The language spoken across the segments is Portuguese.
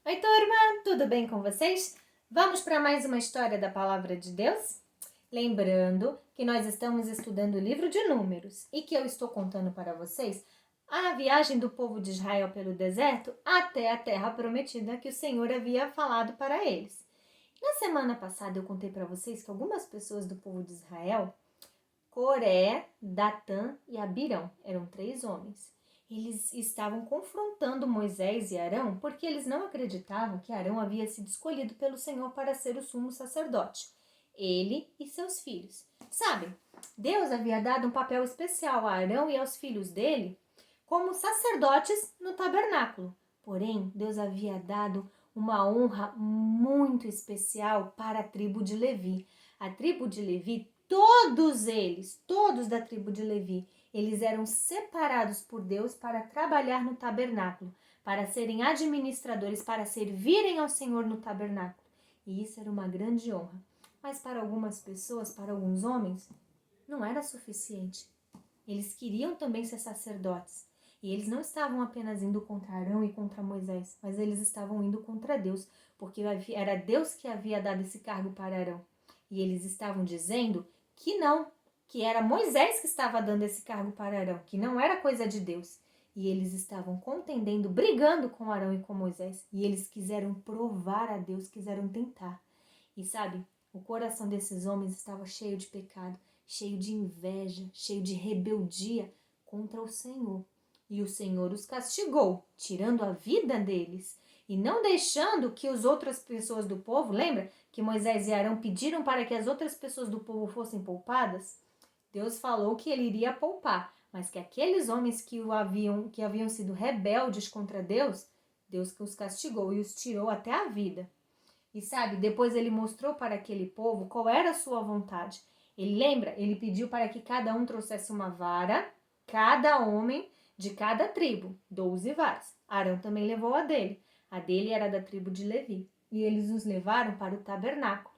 Oi, turma! Tudo bem com vocês? Vamos para mais uma história da Palavra de Deus? Lembrando que nós estamos estudando o livro de Números e que eu estou contando para vocês a viagem do povo de Israel pelo deserto até a terra prometida que o Senhor havia falado para eles. Na semana passada eu contei para vocês que algumas pessoas do povo de Israel, Coré, Datã e Abirão, eram 3 homens. Eles estavam confrontando Moisés e Arão porque eles não acreditavam que Arão havia sido escolhido pelo Senhor para ser o sumo sacerdote. Ele e seus filhos. Sabe, Deus havia dado um papel especial a Arão e aos filhos dele como sacerdotes no tabernáculo. Porém, Deus havia dado uma honra muito especial para a tribo de Levi. A tribo de Levi, todos da tribo de Levi, eles eram separados por Deus para trabalhar no tabernáculo, para serem administradores, para servirem ao Senhor no tabernáculo. E isso era uma grande honra. Mas para algumas pessoas, para alguns homens, não era suficiente. Eles queriam também ser sacerdotes. E eles não estavam apenas indo contra Arão e contra Moisés, mas eles estavam indo contra Deus, porque era Deus que havia dado esse cargo para Arão. E eles estavam dizendo que não, que era Moisés que estava dando esse cargo para Arão, que não era coisa de Deus. E eles estavam contendendo, brigando com Arão e com Moisés. E eles quiseram provar a Deus, quiseram tentar. E sabe, o coração desses homens estava cheio de pecado, cheio de inveja, cheio de rebeldia contra o Senhor. E o Senhor os castigou, tirando a vida deles e não deixando que as outras pessoas do povo, lembra que Moisés e Arão pediram para que as outras pessoas do povo fossem poupadas? Deus falou que ele iria poupar, mas que aqueles homens que haviam sido rebeldes contra Deus, Deus os castigou e os tirou até a vida. E sabe, depois ele mostrou para aquele povo qual era a sua vontade. Ele pediu para que cada um trouxesse uma vara, cada homem de cada tribo, 12 varas. Arão também levou a dele. A dele era da tribo de Levi. E eles os levaram para o tabernáculo.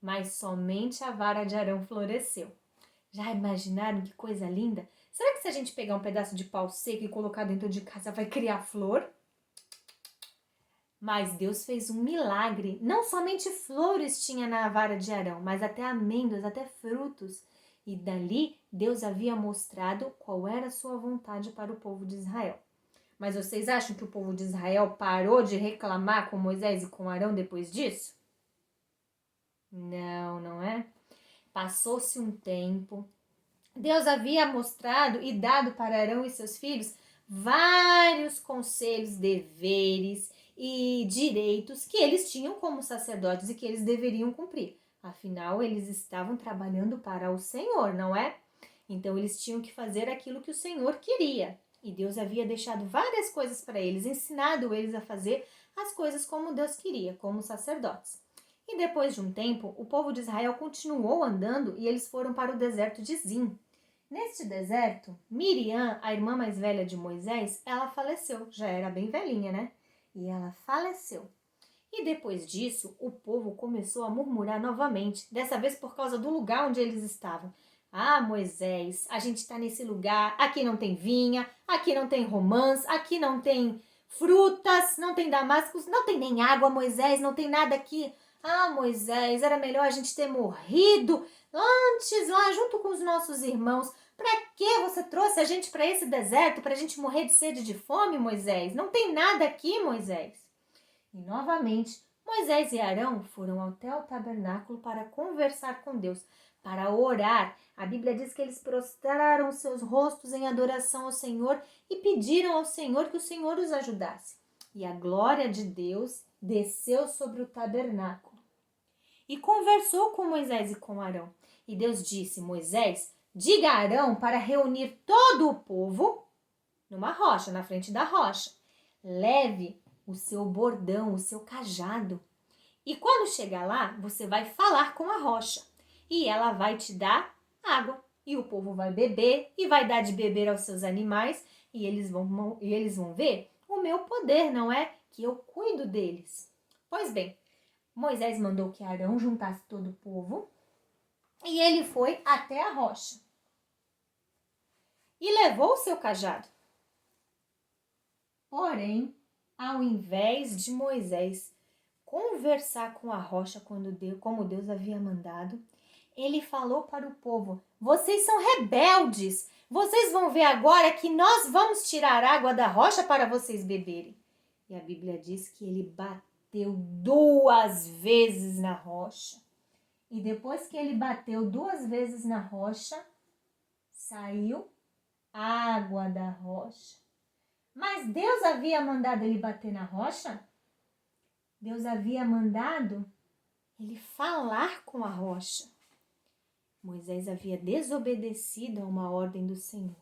Mas somente a vara de Arão floresceu. Já imaginaram que coisa linda? Será que se a gente pegar um pedaço de pau seco e colocar dentro de casa vai criar flor? Mas Deus fez um milagre. Não somente flores tinha na vara de Arão, mas até amêndoas, até frutos. E dali Deus havia mostrado qual era a sua vontade para o povo de Israel. Mas vocês acham que o povo de Israel parou de reclamar com Moisés e com Arão depois disso? Não, não é? Passou-se um tempo. Deus havia mostrado e dado para Arão e seus filhos vários conselhos, deveres e direitos que eles tinham como sacerdotes e que eles deveriam cumprir. Afinal, eles estavam trabalhando para o Senhor, não é? Então, eles tinham que fazer aquilo que o Senhor queria. E Deus havia deixado várias coisas para eles, ensinado eles a fazer as coisas como Deus queria, como sacerdotes. E depois de um tempo, o povo de Israel continuou andando e eles foram para o deserto de Zim. Neste deserto, Miriam, a irmã mais velha de Moisés, ela faleceu. Já era bem velhinha, né? E ela faleceu. E depois disso, o povo começou a murmurar novamente, dessa vez por causa do lugar onde eles estavam. Ah, Moisés, a gente está nesse lugar, aqui não tem vinha, aqui não tem romãs, aqui não tem frutas, não tem damascos, não tem nem água, Moisés, não tem nada aqui. Ah, Moisés, era melhor a gente ter morrido antes lá junto com os nossos irmãos. Para que você trouxe a gente para esse deserto, para a gente morrer de sede e de fome, Moisés? Não tem nada aqui, Moisés. E novamente, Moisés e Arão foram até o tabernáculo para conversar com Deus, para orar. A Bíblia diz que eles prostraram seus rostos em adoração ao Senhor e pediram ao Senhor que o Senhor os ajudasse. E a glória de Deus desceu sobre o tabernáculo e conversou com Moisés e com Arão. E Deus disse: Moisés, diga a Arão para reunir todo o povo numa rocha, na frente da rocha. Leve o seu bordão, o seu cajado. E quando chegar lá, você vai falar com a rocha. E ela vai te dar água. E o povo vai beber e vai dar de beber aos seus animais. E eles vão ver o meu poder, não é? Que eu cuido deles. Pois bem, Moisés mandou que Arão juntasse todo o povo. E ele foi até a rocha. E levou o seu cajado. Porém, ao invés de Moisés conversar com a rocha como Deus havia mandado, ele falou para o povo: vocês são rebeldes, vocês vão ver agora que nós vamos tirar água da rocha para vocês beberem. E a Bíblia diz que ele bateu 2 vezes na rocha. E depois que ele bateu 2 vezes na rocha, saiu água da rocha. Mas Deus havia mandado ele bater na rocha? Deus havia mandado ele falar com a rocha. Moisés havia desobedecido a uma ordem do Senhor.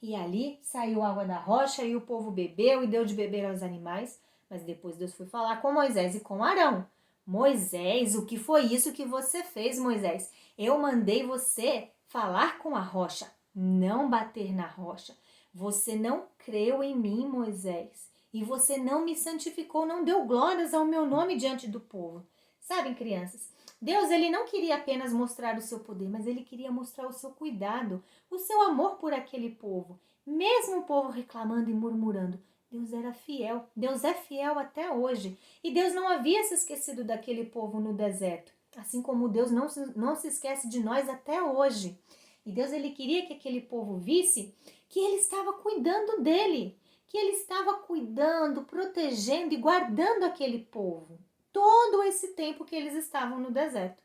E ali saiu água da rocha e o povo bebeu e deu de beber aos animais. Mas depois Deus foi falar com Moisés e com Arão. Moisés, o que foi isso que você fez, Moisés? Eu mandei você falar com a rocha, não bater na rocha. Você não creu em mim, Moisés. E você não me santificou, não deu glórias ao meu nome diante do povo. Sabem, crianças, Deus ele não queria apenas mostrar o seu poder, mas ele queria mostrar o seu cuidado, o seu amor por aquele povo. Mesmo o povo reclamando e murmurando, Deus era fiel. Deus é fiel até hoje. E Deus não havia se esquecido daquele povo no deserto. Assim como Deus não se esquece de nós até hoje. E Deus ele queria que aquele povo visse que ele estava cuidando dele. Que ele estava cuidando, protegendo e guardando aquele povo. Todo esse tempo que eles estavam no deserto.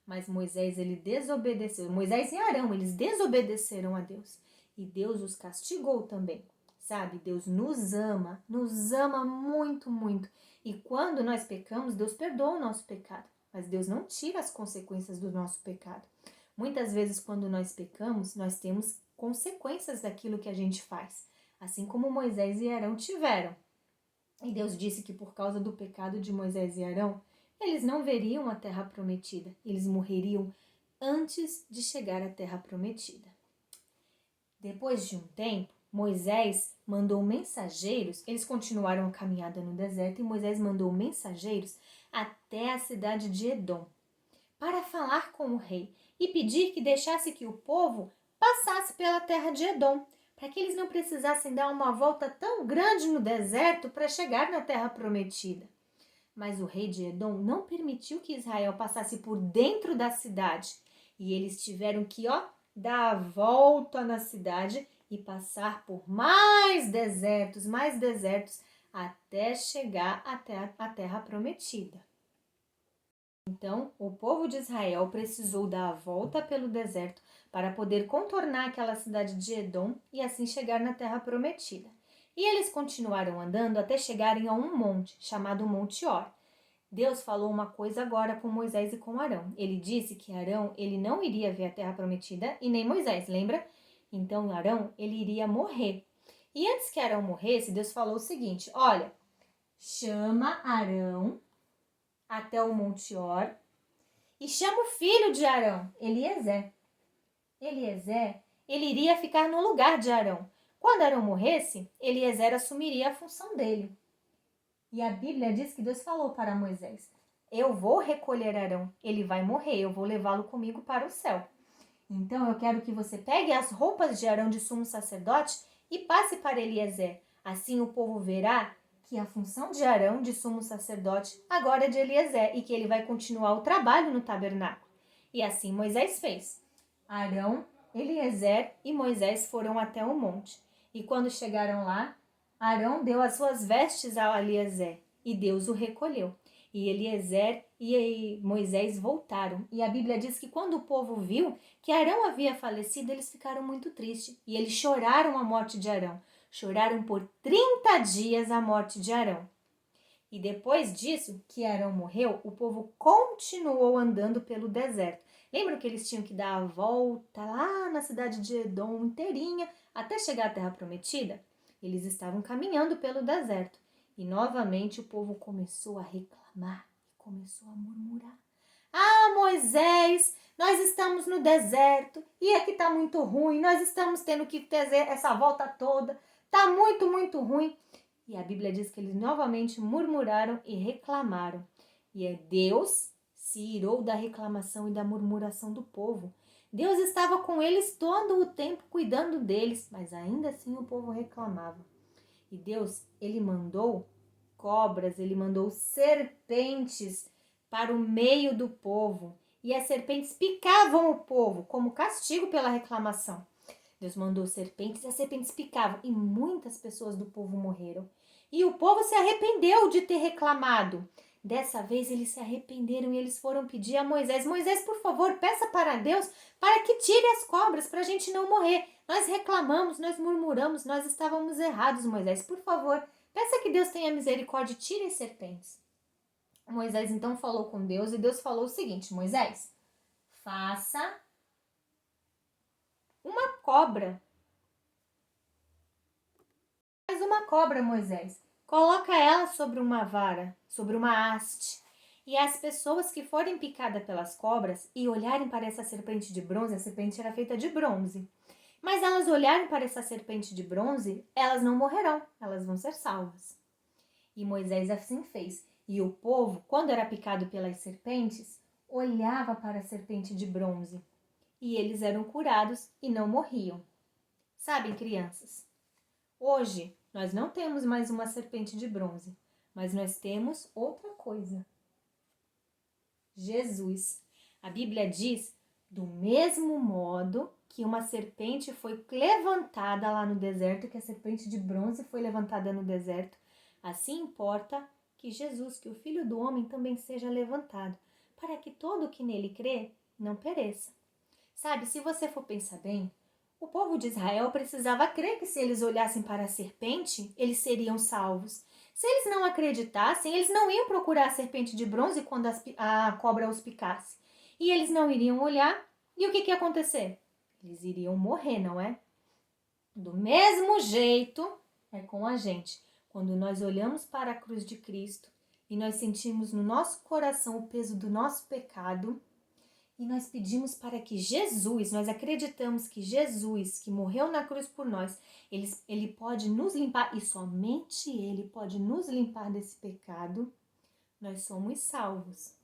Mas Moisés, ele desobedeceu. Moisés e Arão, eles desobedeceram a Deus. E Deus os castigou também. Sabe, Deus nos ama muito, muito. E quando nós pecamos, Deus perdoa o nosso pecado. Mas Deus não tira as consequências do nosso pecado. Muitas vezes, quando nós pecamos, nós temos consequências daquilo que a gente faz. Assim como Moisés e Arão tiveram. E Deus disse que por causa do pecado de Moisés e Arão, eles não veriam a terra prometida. Eles morreriam antes de chegar à terra prometida. Depois de um tempo, Moisés mandou mensageiros, eles continuaram a caminhada no deserto e Moisés mandou mensageiros até a cidade de Edom para falar com o rei e pedir que deixasse que o povo passasse pela terra de Edom, para que eles não precisassem dar uma volta tão grande no deserto para chegar na terra prometida. Mas o rei de Edom não permitiu que Israel passasse por dentro da cidade e eles tiveram que, dar a volta na cidade e passar por mais desertos, até chegar até a terra prometida. Então, o povo de Israel precisou dar a volta pelo deserto para poder contornar aquela cidade de Edom e assim chegar na terra prometida. E eles continuaram andando até chegarem a um monte, chamado Monte Or. Deus falou uma coisa agora com Moisés e com Arão. Ele disse que Arão ele não iria ver a terra prometida e nem Moisés, lembra? Então Arão ele iria morrer. E antes que Arão morresse, Deus falou o seguinte: olha, chama Arão até o Monte Or e chama o filho de Arão, Eliezer. Eliezer, ele iria ficar no lugar de Arão. Quando Arão morresse, Eliezer assumiria a função dele. E a Bíblia diz que Deus falou para Moisés: eu vou recolher Arão, ele vai morrer, eu vou levá-lo comigo para o céu. Então eu quero que você pegue as roupas de Arão de sumo sacerdote e passe para Eliezer. Assim o povo verá que a função de Arão de sumo sacerdote agora é de Eliezer e que ele vai continuar o trabalho no tabernáculo. E assim Moisés fez. Arão, Eliezer e Moisés foram até o monte. E quando chegaram lá, Arão deu as suas vestes a Eliezer e Deus o recolheu. E Eliezer e Moisés voltaram. E a Bíblia diz que quando o povo viu que Arão havia falecido, eles ficaram muito tristes. E eles choraram a morte de Arão. Choraram por 30 dias a morte de Arão. E depois disso, que Arão morreu, o povo continuou andando pelo deserto. Lembram que eles tinham que dar a volta lá na cidade de Edom inteirinha até chegar à terra prometida? Eles estavam caminhando pelo deserto. E novamente o povo começou a reclamar e começou a murmurar. Ah, Moisés, nós estamos no deserto e aqui está muito ruim. Nós estamos tendo que fazer essa volta toda. Está muito, muito ruim. E a Bíblia diz que eles novamente murmuraram e reclamaram. E Deus se irou da reclamação e da murmuração do povo. Deus estava com eles todo o tempo cuidando deles, mas ainda assim o povo reclamava. E Deus, ele mandou cobras, ele mandou serpentes para o meio do povo. E as serpentes picavam o povo como castigo pela reclamação. Deus mandou serpentes e as serpentes picavam. E muitas pessoas do povo morreram. E o povo se arrependeu de ter reclamado. Dessa vez eles se arrependeram e eles foram pedir a Moisés: Moisés, por favor, peça para Deus para que tire as cobras para a gente não morrer. Nós reclamamos, nós murmuramos, nós estávamos errados, Moisés. Por favor, peça que Deus tenha misericórdia e tire as serpentes. Moisés então falou com Deus e Deus falou o seguinte: Moisés, faça uma cobra. Faz uma cobra, Moisés. Coloca ela sobre uma vara, sobre uma haste. E as pessoas que forem picadas pelas cobras e olharem para essa serpente de bronze, a serpente era feita de bronze, mas elas olharem para essa serpente de bronze, elas não morrerão, elas vão ser salvas. E Moisés assim fez. E o povo, quando era picado pelas serpentes, olhava para a serpente de bronze. E eles eram curados e não morriam. Sabem, crianças, hoje nós não temos mais uma serpente de bronze, mas nós temos outra coisa. Jesus. A Bíblia diz, do mesmo modo que uma serpente foi levantada lá no deserto, que a serpente de bronze foi levantada no deserto, assim importa que Jesus, que o Filho do Homem, também seja levantado, para que todo o que nele crê não pereça. Sabe, se você for pensar bem, o povo de Israel precisava crer que se eles olhassem para a serpente, eles seriam salvos. Se eles não acreditassem, eles não iam procurar a serpente de bronze quando a cobra os picasse. E eles não iriam olhar, e o que ia acontecer? Eles iriam morrer, não é? Do mesmo jeito é com a gente. Quando nós olhamos para a cruz de Cristo e nós sentimos no nosso coração o peso do nosso pecado e nós pedimos para que Jesus, nós acreditamos que Jesus, que morreu na cruz por nós, ele pode nos limpar e somente ele pode nos limpar desse pecado, nós somos salvos.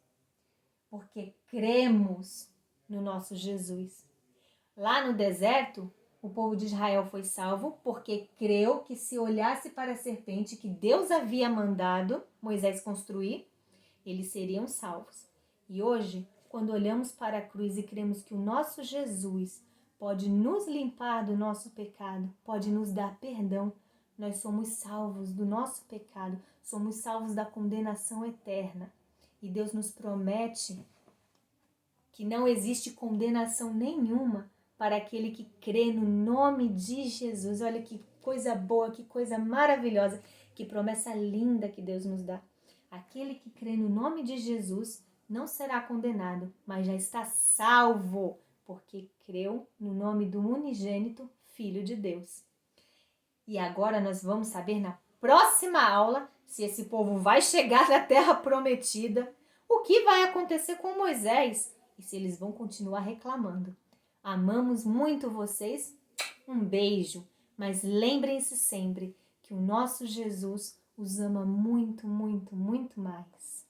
Porque cremos no nosso Jesus. Lá no deserto, o povo de Israel foi salvo porque creu que se olhasse para a serpente que Deus havia mandado Moisés construir, eles seriam salvos. E hoje, quando olhamos para a cruz e cremos que o nosso Jesus pode nos limpar do nosso pecado, pode nos dar perdão, nós somos salvos do nosso pecado, somos salvos da condenação eterna. E Deus nos promete que não existe condenação nenhuma para aquele que crê no nome de Jesus. Olha que coisa boa, que coisa maravilhosa, que promessa linda que Deus nos dá. Aquele que crê no nome de Jesus não será condenado, mas já está salvo, porque creu no nome do unigênito Filho de Deus. E agora nós vamos saber na próxima aula se esse povo vai chegar na terra prometida, o que vai acontecer com Moisés e se eles vão continuar reclamando. Amamos muito vocês, um beijo, mas lembrem-se sempre que o nosso Jesus os ama muito, muito, muito mais.